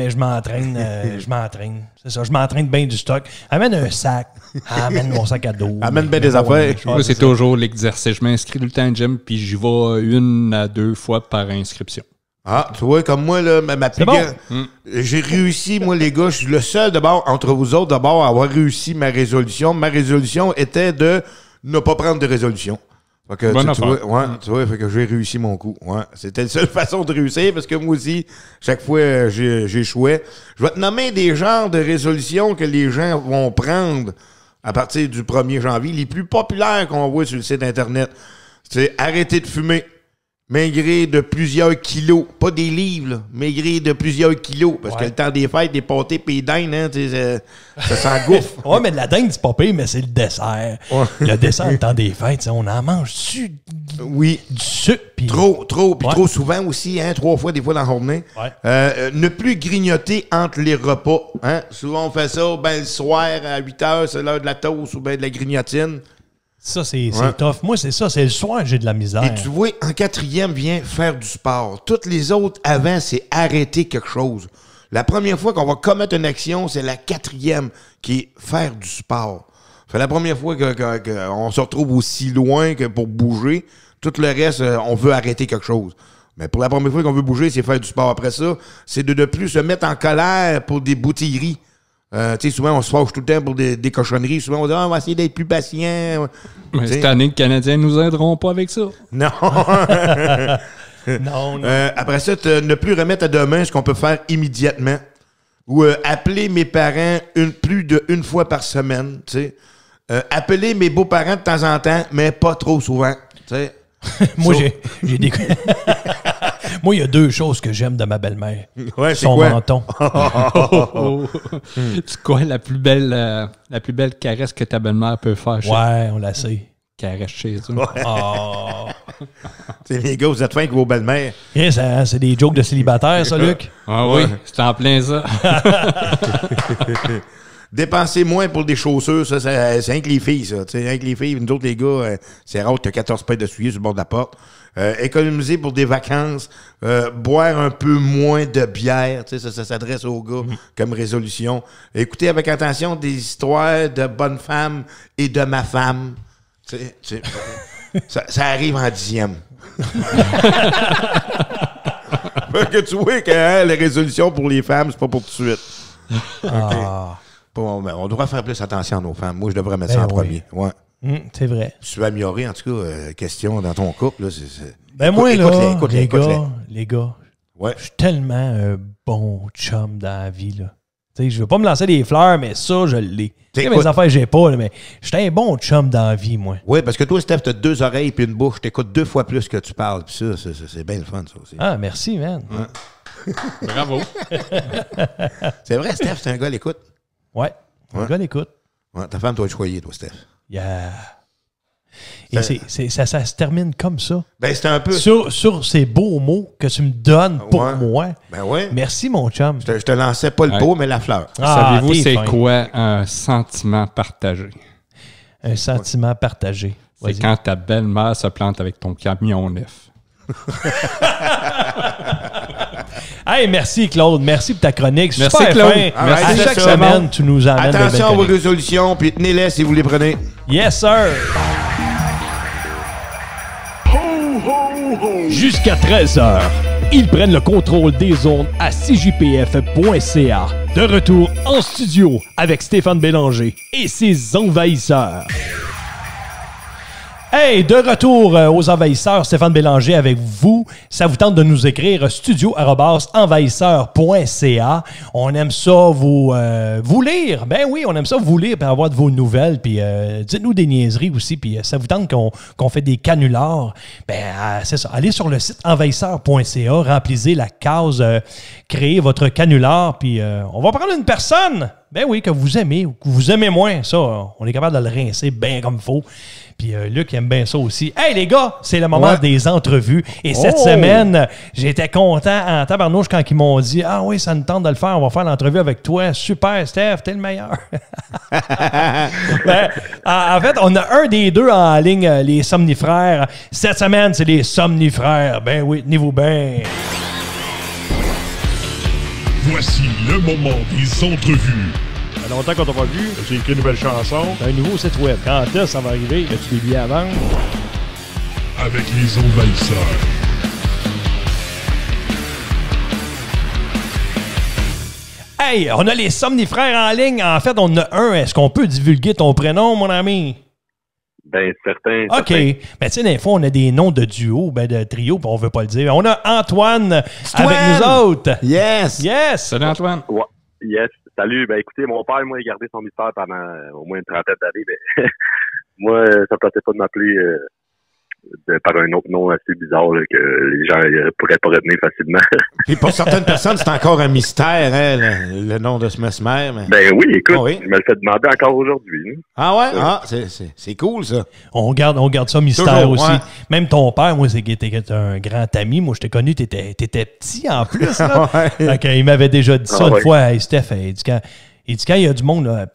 C'est ça, je m'entraîne bien du stock. Amène un sac. Amène mon sac à dos. Amène bien des affaires. Moi, c'est toujours l'exercice. Je m'inscris tout le temps au gym, puis j'y vais 1 à 2 fois par inscription. Ah, tu vois, comme moi, là, ma plus grande... J'ai réussi, moi, les gars, je suis le seul, d'abord, entre vous autres, d'abord, à avoir réussi ma résolution. Ma résolution était de ne pas prendre de résolution. Fait que, tu vois, fait que j'ai réussi mon coup. Ouais, c'était la seule façon de réussir, parce que moi aussi, chaque fois, j'échouais. Je vais te nommer des genres de résolutions que les gens vont prendre à partir du 1er janvier. Les plus populaires qu'on voit sur le site Internet, c'est arrêter de fumer. Maigrir de plusieurs kilos. Pas des livres, là. Maigrir de plusieurs kilos. Parce que le temps des fêtes, des pâtés pis des dindes, hein, ça s'engouffre. Ouais, mais de la dinde, c'est pas pire, mais c'est le dessert. Ouais. Le dessert, le temps des fêtes, on en mange oui. Du sucre. Pis... Trop. Puis trop souvent aussi, hein, 3 fois, des fois dans la journée. Ouais. Ne plus grignoter entre les repas. Hein. Souvent, on fait ça, ben, le soir, à 8 h, c'est l'heure de la toast ou ben de la grignotine. Ça, c'est tough. Moi, c'est ça. C'est le soir, j'ai de la misère. Et tu vois, en 4e vient faire du sport. Toutes les autres, avant, c'est arrêter quelque chose. La première fois qu'on va commettre une action, c'est la 4e, qui est faire du sport. C'est la première fois qu'on se retrouve aussi loin que pour bouger. Tout le reste, on veut arrêter quelque chose. Mais pour la première fois qu'on veut bouger, c'est faire du sport. Après ça, c'est de ne plus se mettre en colère pour des boutilleries. Tu sais, souvent, on se fâche tout le temps pour des cochonneries. Souvent, on dit, on va essayer d'être plus patient. Mais cette année, les Canadiens ne nous aideront pas avec ça. Non. Non. Après ça, ne plus remettre à demain ce qu'on peut faire immédiatement. Ou appeler mes parents plus d'une fois par semaine, tu sais. Appeler mes beaux-parents de temps en temps, mais pas trop souvent, tu sais. Moi, j'ai des... Moi, il y a 2 choses que j'aime de ma belle-mère. Ouais, c'est son quoi? menton. C'est quoi la plus belle caresse que ta belle-mère peut faire? Ouais, on la sait. Caresse chez eux. Ouais. Oh. C'est les gars, vous êtes fins avec vos belles-mères. Yes, hein, c'est des jokes de célibataire, ça, Luc? Ah oui, c'est en plein ça. Dépenser moins pour des chaussures, ça c'est rien que les filles, ça. T'sais, rien que les filles, nous autres, les gars, c'est rare que tu as 14 paires de souliers sur le bord de la porte. Économiser pour des vacances, boire un peu moins de bière, ça s'adresse aux gars comme résolution. Écouter avec attention des histoires de bonnes femmes et de ma femme. Ça arrive en 10e. Fait que tu vois que les résolutions pour les femmes, c'est pas pour tout de suite. Ah. Bon, ben, on devrait faire plus attention à nos femmes. Moi, je devrais mettre ça en premier. Ouais. C'est vrai. Si tu veux améliorer, en tout cas, question dans ton couple, là, c'est... Ben moi, là, les gars, ouais. je suis tellement un bon chum dans la vie, là. Tu sais, je veux pas me lancer des fleurs, mais ça, je l'ai. Tu sais, mes affaires, j'ai pas, là, mais je suis un bon chum dans la vie, moi. Oui, parce que toi, Steph, t'as 2 oreilles et une bouche. T'écoutes 2 fois plus que tu parles. Puis ça, c'est bien le fun, ça aussi. Ah, merci, man. Ouais. Bravo. C'est vrai, Steph, c'est un gars à l'écoute. Ouais, un gars d'écoute. Ouais, ta femme doit être choyée, toi, Steph. Yeah. Et ça se termine comme ça. Ben, c'est un peu... Sur ces beaux mots que tu me donnes pour moi. Ben ouais. Merci, mon chum. Je te lançais pas le beau, mais la fleur. Savez-vous c'est quoi un sentiment partagé? Un sentiment partagé. C'est quand ta belle-mère se plante avec ton camion neuf. Hey, merci Claude, merci pour ta chronique. Merci super Claude. Fin. Merci. Chaque semaine, tu nous amènes attention à vos résolutions, puis tenez-les si vous les prenez. Yes, sir. Jusqu'à 13h, ils prennent le contrôle des ondes à cjpf.ca. De retour en studio avec Stéphane Bélanger et ses envahisseurs. Hey, de retour aux envahisseurs, Stéphane Bélanger avec vous. Ça vous tente de nous écrire studio@envahisseur.ca. On aime ça vous lire. Ben oui, on aime ça vous lire et avoir de vos nouvelles. Puis dites-nous des niaiseries aussi. Puis ça vous tente qu'on fait des canulars. Ben c'est ça. Allez sur le site envahisseur.ca, remplissez la case, créez votre canular. Puis on va prendre une personne. Ben oui, que vous aimez ou que vous aimez moins. Ça, on est capable de le rincer bien comme il faut. Puis Luc aime bien ça aussi. Hey les gars, c'est le moment des entrevues. Et cette semaine, j'étais content en tabarnouche quand ils m'ont dit « Ah oui, ça nous tente de le faire, on va faire l'entrevue avec toi. Super, Steph, t'es le meilleur. » Ben, en fait, on a un des deux en ligne, les Somnifrères. Cette semaine, c'est les Somnifrères. Ben oui, tenez-vous bien. Voici le moment des entrevues. Ça fait longtemps qu'on t'a pas vu. J'ai écrit une nouvelle chanson. C'est un nouveau site web. Quand est-ce que ça va arriver? As-tu des billets à vendre? Avec les envahisseurs. Hey, on a les Somnifrères en ligne. En fait, on en a un. Est-ce qu'on peut divulguer ton prénom, mon ami? Ben, certain. OK. Ben, tu sais, des fois, on a des noms de duo, de trio, puis on veut pas le dire. On a Antoine avec nous autres. Yes! Yes! Salut, Antoine. Ouais. Yes. Salut. Ben, écoutez, mon père, moi, il a gardé son mystère pendant au moins une trentaine d'années. Mais moi, ça ne tentait pas de m'appeler par un autre nom assez bizarre là, que les gens pourraient pas retenir facilement. Puis pour certaines personnes, c'est encore un mystère, hein, le nom de ce mesmer. Mais... Ben oui, écoute, je me le fais demander encore aujourd'hui. Hein. Ah ouais? Ah, c'est cool, ça. On garde ça mystère toujours, aussi. Ouais. Même ton père, moi, c'est qu'il était un grand ami. Moi, je t'ai connu, t'étais petit en plus. Là. Okay, il m'avait déjà dit ça une fois. Hey, Steph, il dit quand il y a du monde... Là,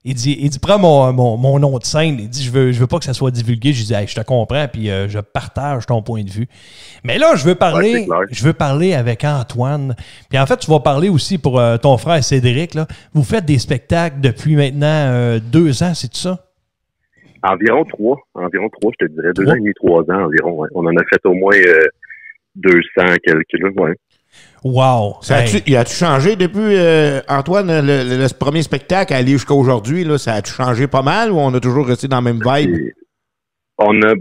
il dit, prends mon nom de scène. Il dit, je veux pas que ça soit divulgué. Je dis, hey, je te comprends, puis je partage ton point de vue. Mais là, je veux parler avec Antoine. Puis en fait, tu vas parler aussi pour ton frère Cédric. Là. Vous faites des spectacles depuis maintenant 2 ans, c'est tout ça? Environ 3, je te dirais. 2 ans et demi, 3 ans environ. Ouais. On en a fait au moins 200 quelques, ouais. Wow! A-tu changé depuis, Antoine, le premier spectacle à aller jusqu'à aujourd'hui? Là, ça a-tu changé pas mal ou on a toujours resté dans la même vibe? On a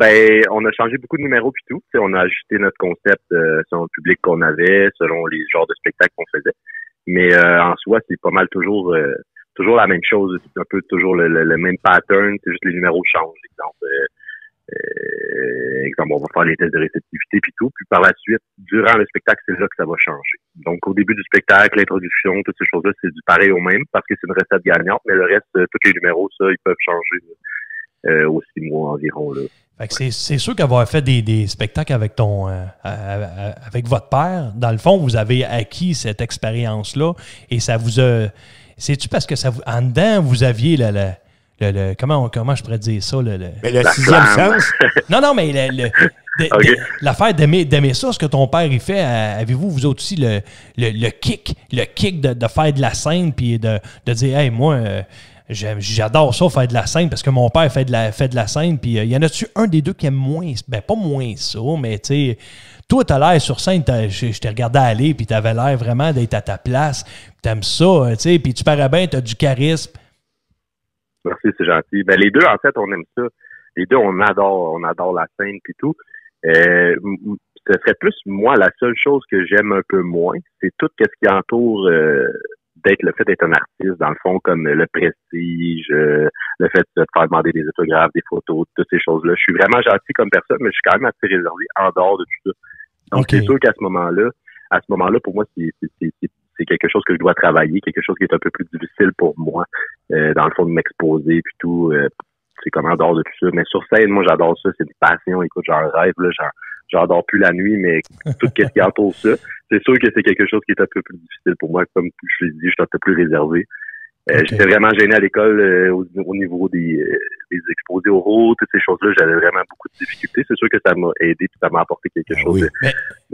changé beaucoup de numéros puis tout. T'sais, on a ajusté notre concept selon le public qu'on avait, selon les genres de spectacles qu'on faisait. Mais en soi, c'est pas mal toujours la même chose. C'est un peu toujours le même pattern, c'est juste les numéros changent. Exemple, on va faire les tests de réceptivité puis tout, puis par la suite, durant le spectacle, c'est là que ça va changer. Donc, au début du spectacle, l'introduction, toutes ces choses-là, c'est du pareil au même parce que c'est une recette gagnante, mais le reste, tous les numéros, ça, ils peuvent changer aux 6 mois environ, là. Fait que c'est sûr qu'avoir fait des spectacles avec avec votre père, dans le fond, vous avez acquis cette expérience-là et ça vous a... C'est-tu parce que en dedans, vous aviez comment je pourrais dire ça? Mais le sixième sens? Non, mais l'affaire d'aimer ça, ce que ton père il fait, avez-vous, vous autres aussi, le kick de faire de la scène puis de dire, hey, moi... j'adore ça, faire de la scène, parce que mon père fait de la scène, puis y en a-tu un des deux qui aime moins, ben pas moins ça, mais tu sais, toi, t'as l'air sur scène, je t'ai regardé aller, puis t'avais l'air vraiment d'être à ta place, t'aimes ça, tu sais, puis tu parais bien, t'as du charisme. Merci, c'est gentil. Ben, les deux, en fait, on aime ça. Les deux, on adore la scène, puis tout. Ce serait plus, moi, la seule chose que j'aime un peu moins, c'est tout ce qui entoure... le fait d'être un artiste, dans le fond, comme le prestige, le fait de te faire demander des autographes, des photos, toutes ces choses-là. Je suis vraiment gentil comme personne, mais je suis quand même assez réservé en dehors de tout ça. Donc, c'est sûr qu'à ce moment-là, pour moi, c'est quelque chose que je dois travailler, quelque chose qui est un peu plus difficile pour moi, dans le fond, de m'exposer, puis tout. C'est comme en dehors de tout ça. Mais sur scène, moi, j'adore ça. C'est une passion. Écoute, j'en rêve, là. J'en dors plus la nuit, mais tout ce qui entoure ça, c'est sûr que c'est quelque chose qui est un peu plus difficile pour moi. Comme je l'ai dit, je suis un peu plus réservé. J'étais vraiment gêné à l'école au niveau des exposés oraux, toutes ces choses-là. J'avais vraiment beaucoup de difficultés. C'est sûr que ça m'a aidé et ça m'a apporté quelque chose de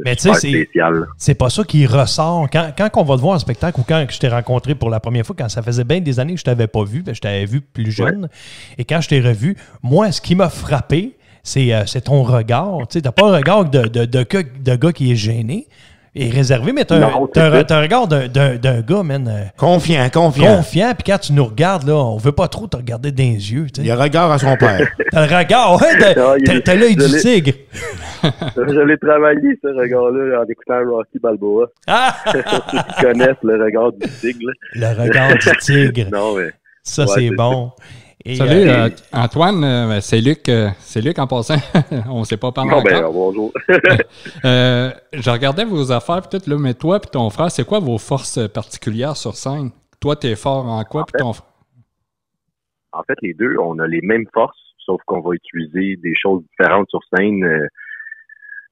mais tu sais, spécial. C'est pas ça qui ressort. Quand on va te voir en spectacle ou quand je t'ai rencontré pour la première fois, quand ça faisait bien des années que je t'avais pas vu, je t'avais vu plus jeune. Et quand je t'ai revu, moi, ce qui m'a frappé, c'est ton regard. Tu sais, t'as pas un regard de gars qui est gêné et réservé, mais t'as un regard d'un gars, man. Confiant. Confiant, puis quand tu nous regardes, là, on veut pas trop te regarder dans les yeux. T'sais. Il a le regard à son père. T'as le regard, t'as l'œil du tigre. Je l'ai travaillé, ce regard-là, en écoutant Rocky Balboa. Ils connaissent le regard du tigre. Là. Le regard du tigre. Non, mais... Ça, c'est bon. Et salut, Antoine, c'est Luc en passant. On ne s'est pas parlé encore. Bonjour. Je regardais vos affaires peut-être là, mais toi et ton frère, c'est quoi vos forces particulières sur scène? Toi, tu es fort en quoi? En fait, les deux, on a les mêmes forces, sauf qu'on va utiliser des choses différentes sur scène.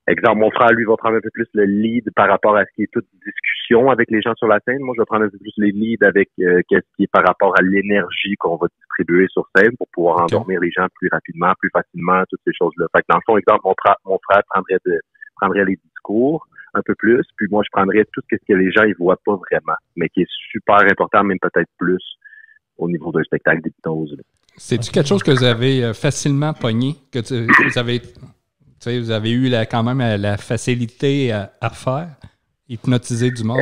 Exemple, mon frère, lui, va prendre un peu plus le lead par rapport à ce qui est toute discussion avec les gens sur la scène. Moi, je vais prendre un peu plus les leads avec qu'est-ce qui est par rapport à l'énergie qu'on va distribuer sur scène pour pouvoir endormir les gens plus rapidement, plus facilement, toutes ces choses-là. Fait que dans le fond, exemple, mon frère prendrait les discours un peu plus, puis moi, je prendrais tout ce que les gens ils voient pas vraiment, mais qui est super important, même peut-être plus au niveau d'un spectacle d'hypnose. C'est-tu quelque chose que vous avez facilement pogné, que vous avez... vous avez eu quand même la facilité à faire, hypnotiser du monde.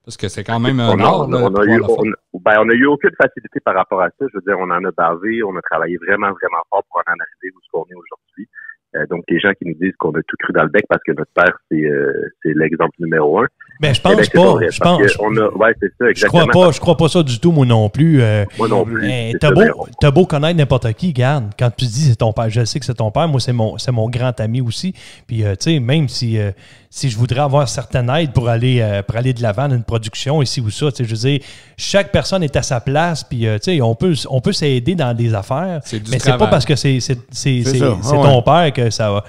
Parce que c'est quand même un art. On a eu aucune facilité par rapport à ça. Je veux dire, on en a bavé, on a travaillé vraiment, vraiment fort pour en arriver où on est aujourd'hui. Donc, les gens qui nous disent qu'on a tout cru dans le bec parce que notre père, c'est l'exemple numéro 1. Mais je pense pas. C'est ça, exactement. Je crois pas ça du tout, moi non plus. Moi non plus. T'as beau connaître n'importe qui, regarde, quand tu dis c'est ton père, je sais que c'est ton père, moi c'est mon grand ami aussi. Puis, tu sais, même si je voudrais avoir certaine aide pour aller de l'avant dans une production, ici ou ça, tu sais, je veux dire, chaque personne est à sa place, puis, tu sais, on peut s'aider dans des affaires, mais c'est pas parce que c'est ton père que tu vas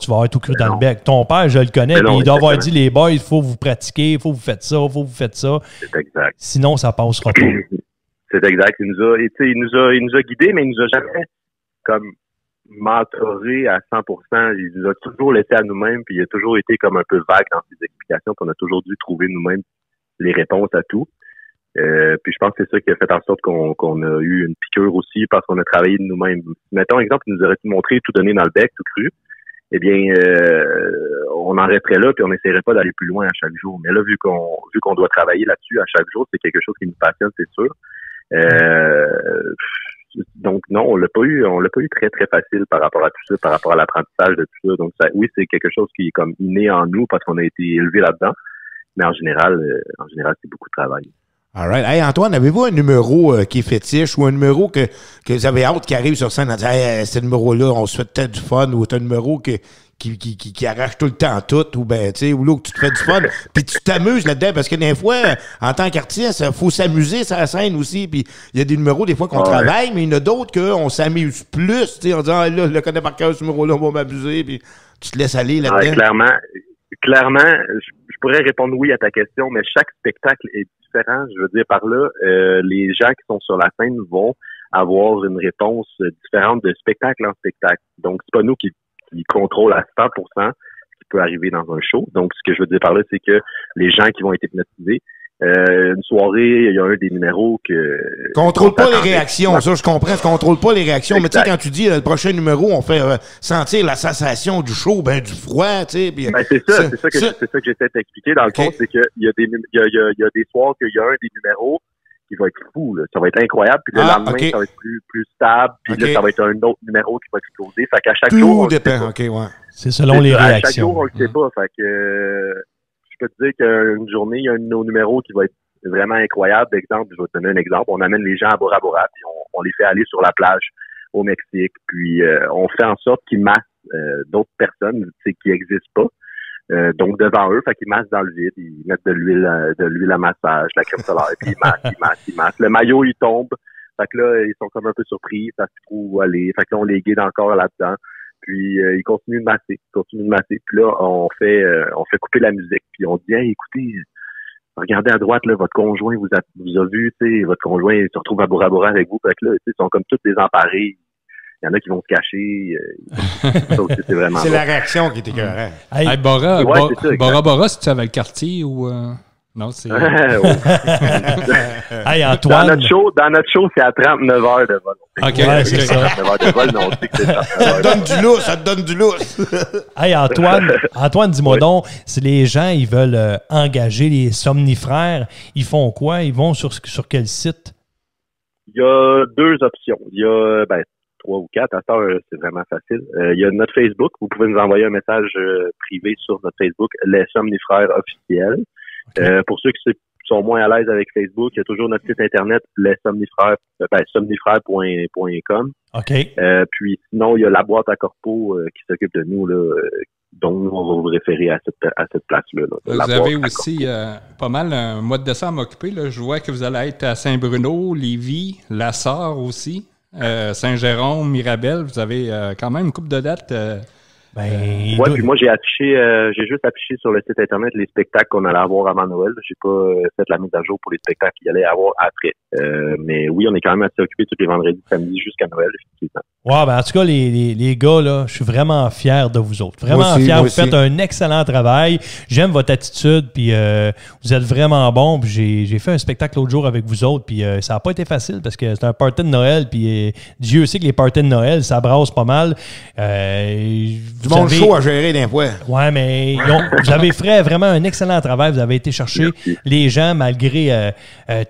avoir tout cru dans le bec. Ton père, je le connais, puis il doit avoir dit, les boys, il faut vous pratiquer, il faut vous faites ça, C'est exact. Sinon, ça passera pas. C'est exact. Il nous a guidés, mais il nous a jamais comme mentoré à 100%. Il nous a toujours laissé à nous-mêmes, puis il a toujours été comme un peu vague dans ses explications, puis on a toujours dû trouver nous-mêmes les réponses à tout. Puis je pense que c'est ça qui a fait en sorte qu'on a eu une piqûre aussi, parce qu'on a travaillé de nous-mêmes. Mettons, exemple, il nous aurait tout montré, tout donné dans le bec, tout cru. Eh bien, on en resterait là, puis on n'essaierait pas d'aller plus loin à chaque jour. Mais là, vu qu'on doit travailler là-dessus à chaque jour, c'est quelque chose qui nous passionne, c'est sûr. Donc non, on l'a pas eu très très facile par rapport à tout ça, par rapport à l'apprentissage de tout ça. Donc oui, c'est quelque chose qui est comme inné en nous parce qu'on a été élevé là-dedans. Mais en général, c'est beaucoup de travail. All right. Hey, Antoine, avez-vous un numéro qui est fétiche ou un numéro que vous avez hâte qui arrive sur scène en disant hey, ce numéro-là, on se fait peut-être du fun ou un numéro qui arrache tout le temps tout ou ben tu sais ou là que tu te fais du fun puis tu t'amuses là-dedans parce que des fois en tant qu'artiste il faut s'amuser sur la scène aussi puis il y a des numéros des fois qu'on travaille mais il y en a d'autres qu'on s'amuse plus tu sais en disant ah, là je le connais par cœur ce numéro-là on va m'amuser puis tu te laisses aller là-dedans. Clairement, je pourrais répondre oui à ta question, mais chaque spectacle est différent. Je veux dire par là, les gens qui sont sur la scène vont avoir une réponse différente de spectacle en spectacle. Donc, c'est pas nous qui contrôlent à 100% ce qui peut arriver dans un show. Donc, ce que je veux dire par là, c'est que les gens qui vont être hypnotisés, une soirée, il y a un des numéros que... Contrôle pas les réactions, ça je comprends, je contrôle pas les réactions, mais tu sais, quand tu dis le prochain numéro, on fait sentir la sensation du chaud, ben du froid, tu sais. Ben, c'est ça que j'essaie de t'expliquer. Dans le fond, c'est qu'il y a des soirs qu'il y a un des numéros qui va être fou, là. Ça va être incroyable, puis le lendemain, ça va être plus stable, puis là, ça va être un autre numéro qui va exploser. Fait qu'à chaque jour, tout dépend, c'est selon les réactions. À chaque jour, on le sait pas, fait que... Je peux te dire qu'une journée, il y a un de nos numéros qui va être vraiment incroyable. D'exemple, je vais te donner un exemple. On amène les gens à Bora Bora, puis on les fait aller sur la plage au Mexique, puis on fait en sorte qu'ils massent d'autres personnes qui n'existent pas. Donc devant eux, fait qu'ils massent dans le vide, ils mettent de l'huile à massage, la crème solaire, puis ils massent. Le maillot, il tombe. Fait que là, ils sont comme un peu surpris, ça se trouve où aller. Fait que là, on les guide encore là-dedans. Puis ils continuent de masser. Puis là, on fait couper la musique. Puis on dit hey, écoutez, regardez à droite, là, votre conjoint vous a vu, tu sais, votre conjoint se retrouve à Bora Bora avec vous. Fait que là, ils sont comme tous désemparés. Il y en a qui vont se cacher. Ça aussi, c'est vraiment c'est la réaction qui est écœurante. Hey, Bora Bora, c'est-tu avec le quartier ou... Non, c'est... Hey, Antoine... Dans notre show, c'est à 39 heures de vol. OK, ouais, c'est ça. 39 heures de vol, mais on sait que c'est 39 heures. Ça te donne du lousse. Hey, Antoine, dis-moi donc, si les gens, ils veulent engager les somnifères, ils font quoi? Ils vont sur quel site? Il y a 2 options. Il y a, 3 ou 4. À ça, c'est vraiment facile. Il y a notre Facebook. Vous pouvez nous envoyer un message privé sur notre Facebook, Les Somnifères officiels. Okay. Pour ceux qui sont moins à l'aise avec Facebook, il y a toujours notre site internet, somnifères.com. OK. Puis sinon, il y a la boîte à corpo qui s'occupe de nous, là, donc nous, on va vous référer à cette place-là. Vous avez aussi pas mal un mois de décembre occupé. Là. Je vois que vous allez être à Saint-Bruno, Lévis, La Sarre aussi, Saint-Jérôme, Mirabel. Vous avez quand même une couple de dates. Puis moi j'ai juste affiché sur le site internet les spectacles qu'on allait avoir avant Noël. J'ai pas fait la mise à jour pour les spectacles qu'il y allait avoir après. Mais oui, on est quand même assez occupés tous les vendredis, samedis jusqu'à Noël, effectivement. Ouais, en tout cas, les gars, là, je suis vraiment fier de vous autres. Vraiment fier. Vous faites un excellent travail. J'aime votre attitude, puis vous êtes vraiment bons. Puis j'ai fait un spectacle l'autre jour avec vous autres, puis ça n'a pas été facile parce que c'est un party de Noël, puis Dieu sait que les parties de Noël, ça brasse pas mal. Du monde chaud à gérer d'un fois. Ouais, mais vous avez fait vraiment un excellent travail. Vous avez été chercher les gens malgré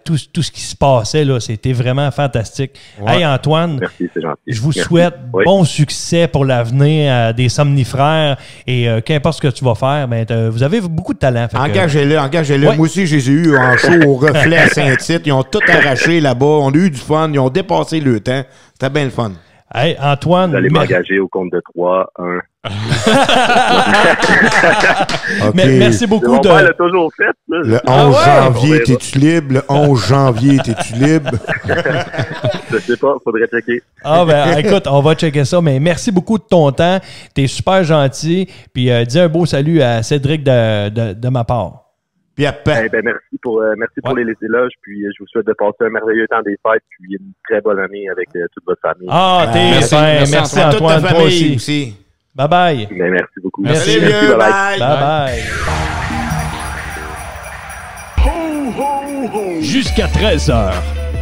tout ce qui se passait. Là. C'était vraiment fantastique. Ouais. Hey, Antoine, merci, c'est gentil. Je vous souhaite bon succès pour l'avenir des somnifères et qu'importe ce que tu vas faire, vous avez beaucoup de talent. Engagez-le. Ouais. Moi aussi, je les ai eu en show au Reflet à Saint-Tite. Ils ont tout arraché là-bas. On a eu du fun. Ils ont dépassé le temps. C'était bien le fun. Hey, Antoine. Vous allez m'engager au compte de 3, 1. Okay. Merci beaucoup. Mon père l'a toujours fait. Là. Le 11 janvier, t'es-tu libre? Le 11 janvier, t'es-tu libre? Je sais pas, faudrait checker. Écoute, on va checker ça, mais merci beaucoup de ton temps. T'es super gentil. Puis dis un beau salut à Cédric de ma part. Merci pour les éloges, puis je vous souhaite de passer un merveilleux temps des fêtes, puis une très bonne année avec toute votre famille. Merci Antoine, toi aussi. Bye bye. Merci beaucoup. Merci. Bye bye. Jusqu'à 13h,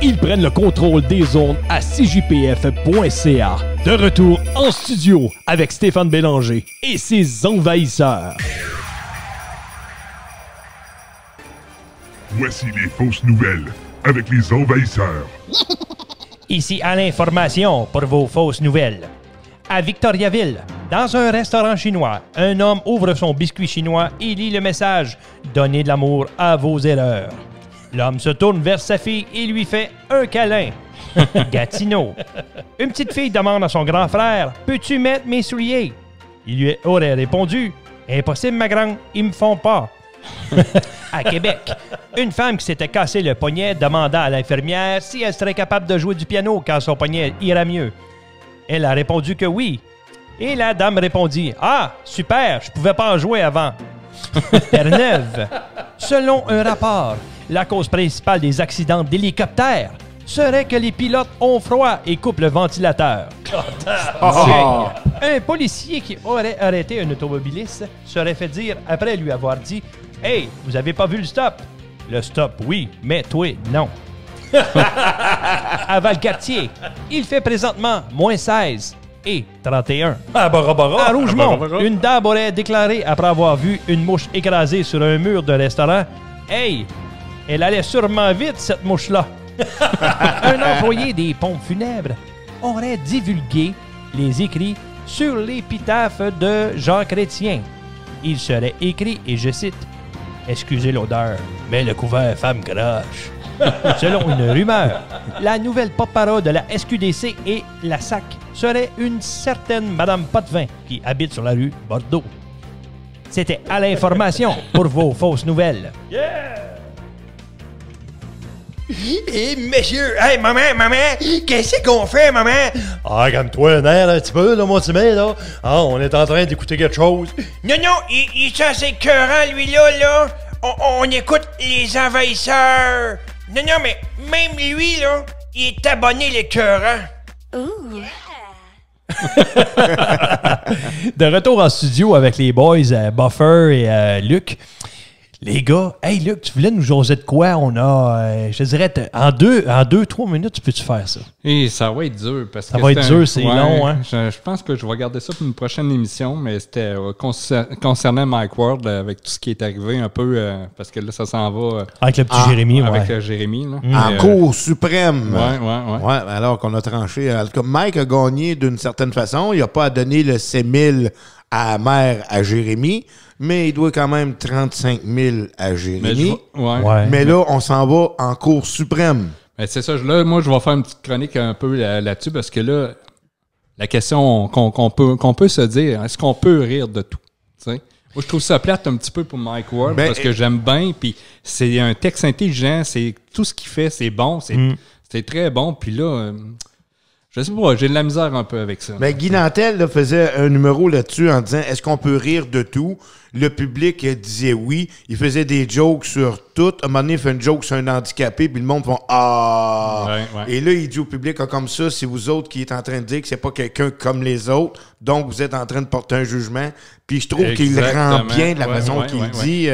ils prennent le contrôle des ondes à CJPF.ca. De retour en studio avec Stéphane Bélanger et ses envahisseurs. Voici les fausses nouvelles avec les envahisseurs. Ici Alain Formation pour vos fausses nouvelles. À Victoriaville, Dans un restaurant chinois, un homme ouvre son biscuit chinois et lit le message « Donnez de l'amour à vos erreurs ». L'homme se tourne vers sa fille et lui fait un câlin. Gatineau. Une petite fille demande à son grand frère « Peux-tu mettre mes souliers ?» Il lui aurait répondu « Impossible, ma grande, ils me font pas. » À Québec, une femme qui s'était cassé le poignet demanda à l'infirmière si elle serait capable de jouer du piano quand son poignet ira mieux. Elle a répondu que oui. Et la dame répondit « Ah, super, je pouvais pas en jouer avant. » Terre-Neuve. Selon un rapport, la cause principale des accidents d'hélicoptères serait que les pilotes ont froid et coupent le ventilateur. Un policier qui aurait arrêté un automobiliste serait fait dire, après lui avoir dit « Hey, vous avez pas vu le stop? » Le stop, oui, mais toi, non. À Valcartier, il fait présentement moins 16 et 31. À Rougemont, une dame aurait déclaré après avoir vu une mouche écrasée sur un mur d'un restaurant « Hey, elle allait sûrement vite, cette mouche-là. » Un employé des pompes funèbres aurait divulgué les écrits sur l'épitaphe de Jean Chrétien. Il serait écrit, et je cite, « Excusez l'odeur, mais le couvert femme crache. » Selon une rumeur, la nouvelle porte-parole de la SQDC et la SAC serait une certaine Madame Potvin qui habite sur la rue Bordeaux. C'était à l'information pour vos fausses nouvelles. Hé, monsieur! Hey, maman! Qu'est-ce qu'on fait, maman? Ah, calme-toi, nerf, un petit peu, là, mon petit mec, là. Ah, on est en train d'écouter quelque chose. Non, il est assez écœurant, lui-là. On écoute Les Envahisseurs. Non, mais même lui, là, il est abonné l'écœurant. De retour en studio avec les boys Buffer et Luc. Les gars, hey Luc, tu voulais nous jaser de quoi? On a, je dirais, en 2-3 minutes, tu peux-tu faire ça? Et ça va être dur. Parce ça que va être dur, c'est long. Hein? Je pense que je vais garder ça pour une prochaine émission, mais c'était concernant Mike Ward, avec tout ce qui est arrivé un peu, parce que là, ça s'en va... avec le petit Jérémy, avec Jérémy. Là. En Cour suprême. Ouais, alors qu'on a tranché. En tout cas, Mike a gagné d'une certaine façon. Il n'a pas à donner le C1000 à la mère à Jérémy, mais il doit quand même 35 000 à Jérémy. Mais là, on s'en va en Cour suprême. Ben, c'est ça. Là, moi, je vais faire une petite chronique un peu là-dessus parce que là, la question qu'on peut se dire, est-ce qu'on peut rire de tout? T'sais? Moi, je trouve ça plate un petit peu pour Mike Ward parce que j'aime bien. Puis c'est un texte intelligent. C'est tout ce qu'il fait, c'est bon. C'est très bon. Puis là... je sais pas, j'ai de la misère un peu avec ça. Mais Guy Nantel là, faisait un numéro là-dessus en disant « Est-ce qu'on peut rire de tout? » Le public disait oui. Il faisait des jokes sur tout. À un moment donné, il fait une joke sur un handicapé, puis le monde fait « Ah! » Et là, il dit au public « Comme ça, c'est vous autres qui êtes en train de dire que c'est pas quelqu'un comme les autres, donc vous êtes en train de porter un jugement. » Puis je trouve qu'il rend bien de la façon qu'il dit.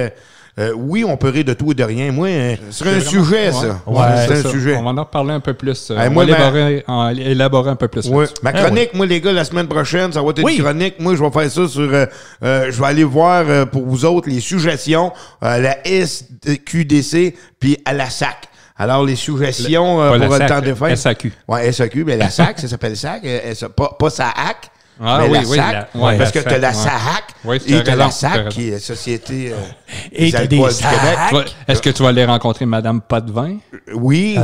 Oui, on peut rire de tout et de rien. Moi, c'est un sujet, ça. C'est un sujet. On va en reparler un peu plus. On va élaborer un peu plus. Ma chronique, moi, les gars, la semaine prochaine, ça va être une chronique. Moi, je vais faire ça sur... je vais aller voir pour vous autres les suggestions à la SQDC puis à la SAC. Alors, les suggestions pour le temps des fêtes. SAQ. Oui, SAQ. Mais la SAC, ça s'appelle SAC. Pas SAC. Ah, mais oui, la SAC, parce que tu as la SAHAC et tu as la SAC, qui est la Société des alcools du Québec. Est-ce que tu vas aller rencontrer Madame Potvin? Oui,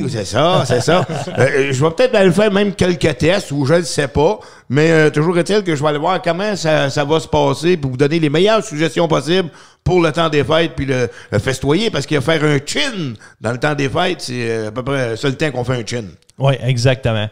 c'est ça. Je vais peut-être aller faire même quelques tests, ou je ne sais pas, mais toujours est-il que je vais aller voir comment ça va se passer pour vous donner les meilleures suggestions possibles pour le temps des fêtes, puis le festoyer, parce qu'il va faire un chin dans le temps des fêtes, c'est à peu près le seul temps qu'on fait un chin. Oui, exactement.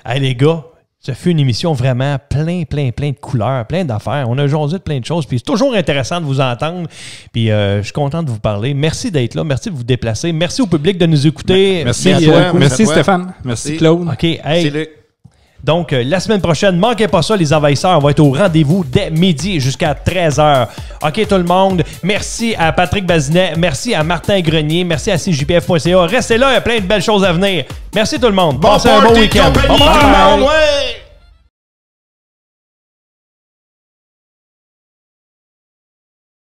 Hey, les gars, ça fait une émission vraiment plein de couleurs, plein d'affaires. On a jasé de plein de choses. Puis c'est toujours intéressant de vous entendre. Puis je suis content de vous parler. Merci d'être là. Merci de vous déplacer. Merci au public de nous écouter. Merci à toi. Merci Stéphane. Merci Claude. OK. Hey. Donc, la semaine prochaine, ne manquez pas ça, les envahisseurs. On va être au rendez-vous dès midi jusqu'à 13h. OK, tout le monde. Merci à Patrick Bazinet. Merci à Martin Grenier. Merci à CJPF.ca. Restez là, il y a plein de belles choses à venir. Merci tout le monde. Passez un bon week-end. Bon monde, ouais!